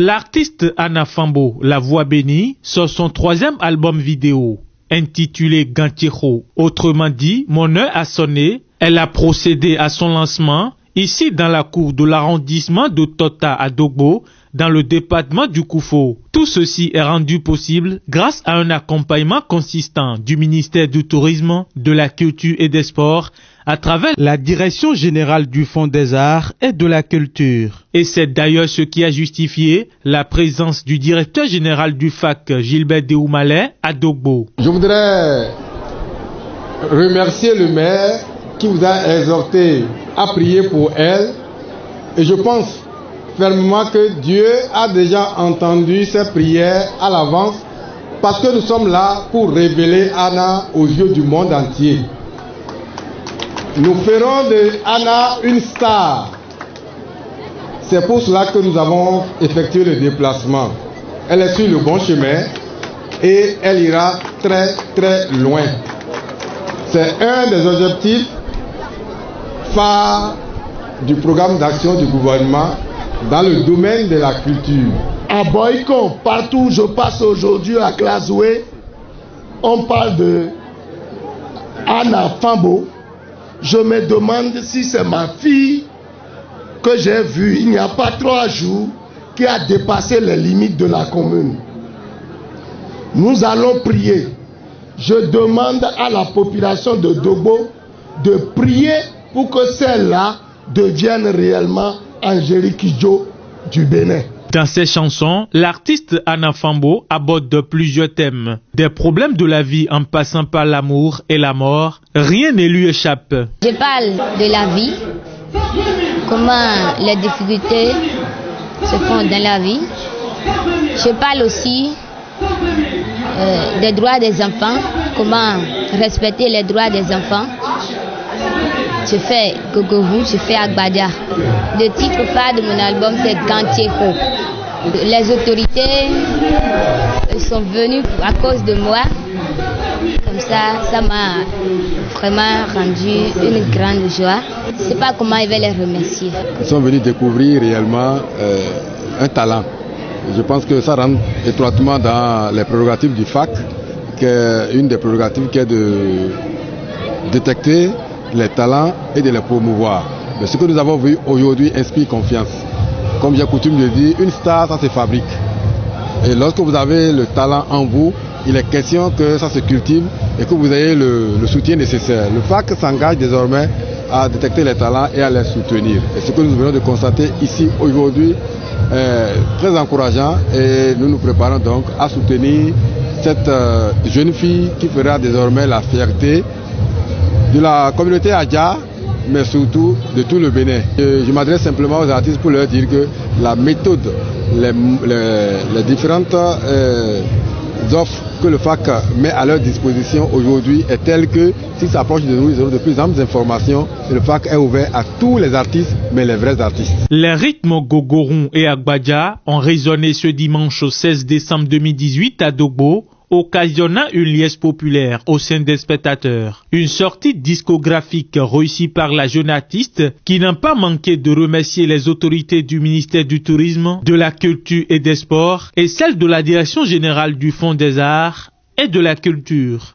L'artiste Anna Fambo, la voix bénie, sort son 3e album vidéo, intitulé Gantiero. Autrement dit, mon heure a sonné. Elle a procédé à son lancement ici dans la cour de l'arrondissement de Tota à Dogbo, dans le département du Koufo. Tout ceci est rendu possible grâce à un accompagnement consistant du ministère du Tourisme, de la Culture et des Sports à travers la Direction Générale du Fonds des Arts et de la Culture. Et c'est d'ailleurs ce qui a justifié la présence du directeur général du FAC, Gilbert Déoumalé, à Dogbo. Je voudrais remercier le maire qui vous a exhorté à prier pour elle. Et je pense fermement que Dieu a déjà entendu ces prières à l'avance, parce que nous sommes là pour révéler Anna aux yeux du monde entier. Nous ferons de Anna une star. C'est pour cela que nous avons effectué le déplacement. Elle est sur le bon chemin et elle ira très très loin. C'est un des objectifs phares du programme d'action du gouvernement dans le domaine de la culture. À Boyko, partout où je passe aujourd'hui à Glazoué, on parle de Anna Fambo. Je me demande si c'est ma fille que j'ai vue il n'y a pas 3 jours qui a dépassé les limites de la commune. Nous allons prier. Je demande à la population de Dogbo de prier pour que celle-là devienne réellement Angélique Kidjo du Bénin. Dans ses chansons, l'artiste Anna Fambo aborde plusieurs thèmes. Des problèmes de la vie en passant par l'amour et la mort, rien ne lui échappe. Je parle de la vie, comment les difficultés se font dans la vie. Je parle aussi des droits des enfants, comment respecter les droits des enfants. Je fais Gogovu, je fais Agbadia. Le titre phare de mon album, c'est Gantiero. Les autorités sont venues à cause de moi. Comme ça m'a vraiment rendu une grande joie. Je ne sais pas comment je vais les remercier. Ils sont venus découvrir réellement un talent. Je pense que ça rentre étroitement dans les prérogatives du FAC, qui est une des prérogatives qui est de détecter les talents et de les promouvoir. Mais ce que nous avons vu aujourd'hui inspire confiance. Comme j'ai coutume de dire, une star, ça se fabrique. Et lorsque vous avez le talent en vous, il est question que ça se cultive et que vous ayez le soutien nécessaire. Le FAC s'engage désormais à détecter les talents et à les soutenir. Et ce que nous venons de constater ici aujourd'hui est très encourageant et nous nous préparons donc à soutenir cette jeune fille qui fera désormais la fierté de la communauté Adja, mais surtout de tout le Bénin. Je m'adresse simplement aux artistes pour leur dire que la méthode, les différentes offres que le FAC met à leur disposition aujourd'hui est telle que s'ils s'approchent de nous, ils auront de plus amples informations. Et le FAC est ouvert à tous les artistes, mais les vrais artistes. Les rythmes Gogoron et Agbadia ont résonné ce dimanche 16 décembre 2018 à Dogbo, occasionnant une liesse populaire au sein des spectateurs. Une sortie discographique réussie par la jeune artiste qui n'a pas manqué de remercier les autorités du ministère du Tourisme, de la Culture et des Sports et celles de la Direction Générale du Fonds des Arts et de la Culture.